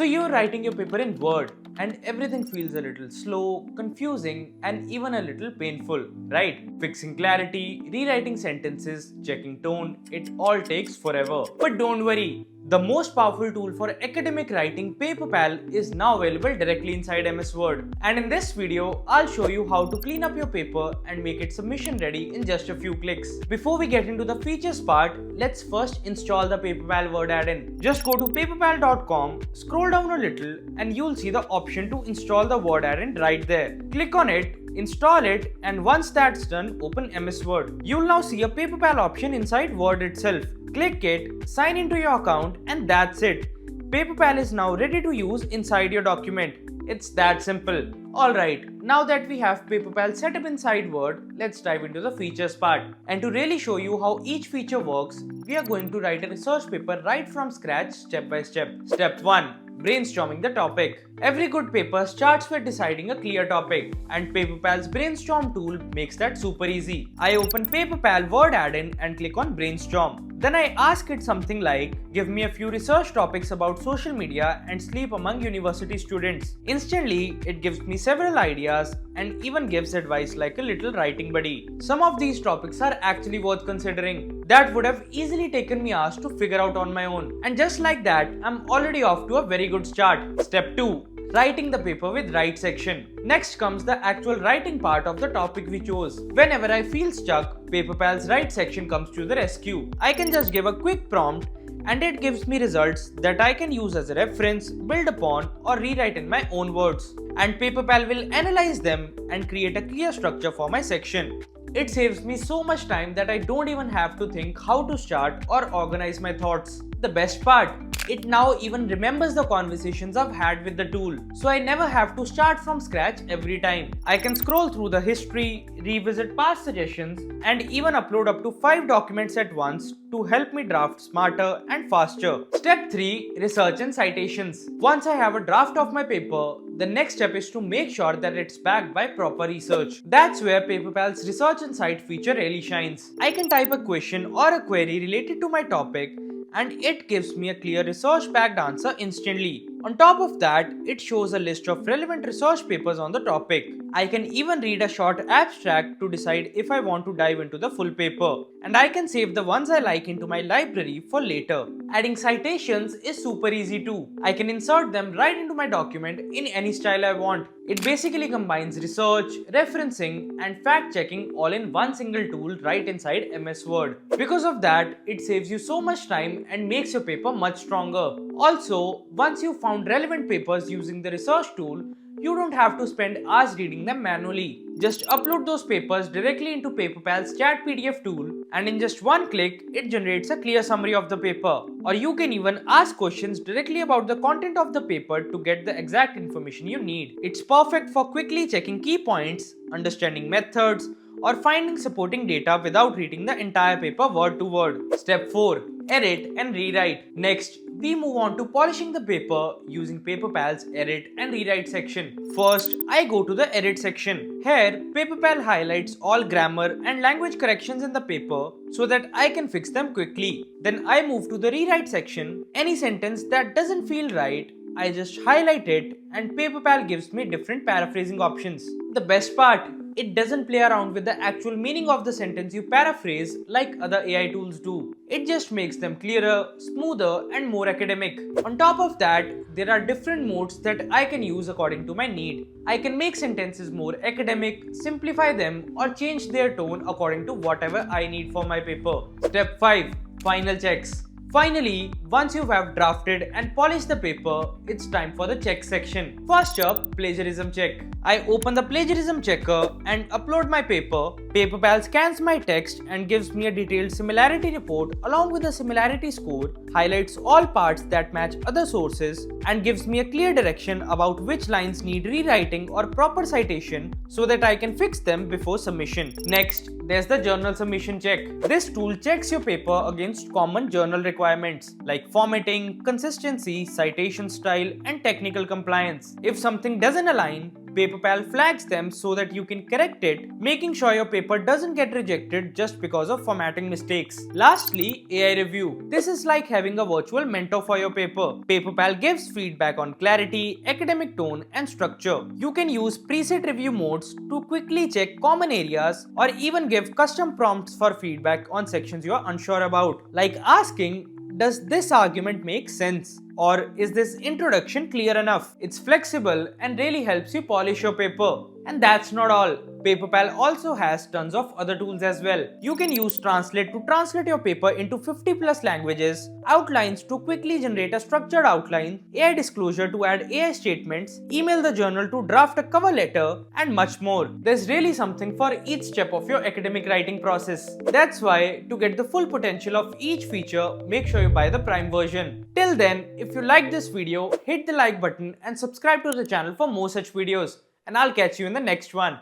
So you're writing your paper in Word and everything feels a little slow, confusing and even a little painful, right? Fixing clarity, rewriting sentences, checking tone, it all takes forever. But don't worry, the most powerful tool for academic writing, Paperpal, is now available directly inside MS Word. And in this video, I'll show you how to clean up your paper and make it submission ready in just a few clicks. Before we get into the features part, let's first install the Paperpal Word Add-in. Just go to paperpal.com, scroll down a little and you'll see the option to install the Word Add-in right there. Click on it, install it, and once that's done, open MS Word. You'll now see a Paperpal option inside Word itself. Click it, sign into your account, and that's it. Paperpal is now ready to use inside your document. It's that simple. Alright, now that we have Paperpal set up inside Word, let's dive into the features part. And to really show you how each feature works, we are going to write a research paper right from scratch step by step. Step 1. Brainstorming the topic. Every good paper starts with deciding a clear topic, and Paperpal's Brainstorm tool makes that super easy. I open Paperpal Word Add-in and click on Brainstorm. Then I ask it something like, give me a few research topics about social media and sleep among university students. Instantly, it gives me several ideas and even gives advice like a little writing buddy. Some of these topics are actually worth considering. That would have easily taken me hours to figure out on my own. And just like that, I'm already off to a very good start. Step 2. Writing the paper with write section. Next comes the actual writing part of the topic we chose. Whenever I feel stuck, Paperpal's write section comes to the rescue. I can just give a quick prompt and it gives me results that I can use as a reference, build upon, or rewrite in my own words. And Paperpal will analyze them and create a clear structure for my section. It saves me so much time that I don't even have to think how to start or organize my thoughts. The best part, it now even remembers the conversations I've had with the tool, so I never have to start from scratch every time. I can scroll through the history, revisit past suggestions, and even upload up to 5 documents at once to help me draft smarter and faster. Step 3. Research and citations. Once I have a draft of my paper, the next step is to make sure that it's backed by proper research. That's where Paperpal's research and cite feature really shines. I can type a question or a query related to my topic, and it gives me a clear research-backed answer instantly. On top of that, it shows a list of relevant research papers on the topic. I can even read a short abstract to decide if I want to dive into the full paper. And I can save the ones I like into my library for later. Adding citations is super easy too. I can insert them right into my document in any style I want. It basically combines research, referencing, and fact-checking all in one single tool right inside MS Word. Because of that, it saves you so much time and makes your paper much stronger. Also, once you've found relevant papers using the research tool, you don't have to spend hours reading them manually. Just upload those papers directly into Paperpal's chat PDF tool, and in just one click, it generates a clear summary of the paper. Or you can even ask questions directly about the content of the paper to get the exact information you need. It's perfect for quickly checking key points, understanding methods, or finding supporting data without reading the entire paper word to word. Step 4. Edit and rewrite. Next, we move on to polishing the paper using Paperpal's edit and rewrite section. First, I go to the edit section. Here, Paperpal highlights all grammar and language corrections in the paper so that I can fix them quickly. Then I move to the rewrite section. Any sentence that doesn't feel right, I just highlight it and Paperpal gives me different paraphrasing options. The best part, it doesn't play around with the actual meaning of the sentence you paraphrase like other AI tools do. It just makes them clearer, smoother, and more academic. On top of that, there are different modes that I can use according to my need. I can make sentences more academic, simplify them, or change their tone according to whatever I need for my paper. Step 5. Final checks. Finally, once you have drafted and polished the paper, it's time for the check section. First up, plagiarism check. I open the plagiarism checker and upload my paper. Paperpal scans my text and gives me a detailed similarity report along with a similarity score, highlights all parts that match other sources, and gives me a clear direction about which lines need rewriting or proper citation so that I can fix them before submission. Next, there's the journal submission check. This tool checks your paper against common journal requirements like formatting, consistency, citation style, and technical compliance. If something doesn't align, Paperpal flags them so that you can correct it, making sure your paper doesn't get rejected just because of formatting mistakes. Lastly, AI review. This is like having a virtual mentor for your paper. Paperpal gives feedback on clarity, academic tone, and structure. You can use preset review modes to quickly check common areas or even give custom prompts for feedback on sections you are unsure about, like asking, does this argument make sense? Or is this introduction clear enough? It's flexible and really helps you polish your paper. And that's not all. Paperpal also has tons of other tools as well. You can use Translate to translate your paper into 50 plus languages, Outlines to quickly generate a structured outline, AI Disclosure to add AI statements, Email the Journal to draft a cover letter, and much more. There's really something for each step of your academic writing process. That's why, to get the full potential of each feature, make sure you buy the Prime version. Till then, if you liked this video, hit the like button and subscribe to the channel for more such videos. And I'll catch you in the next one.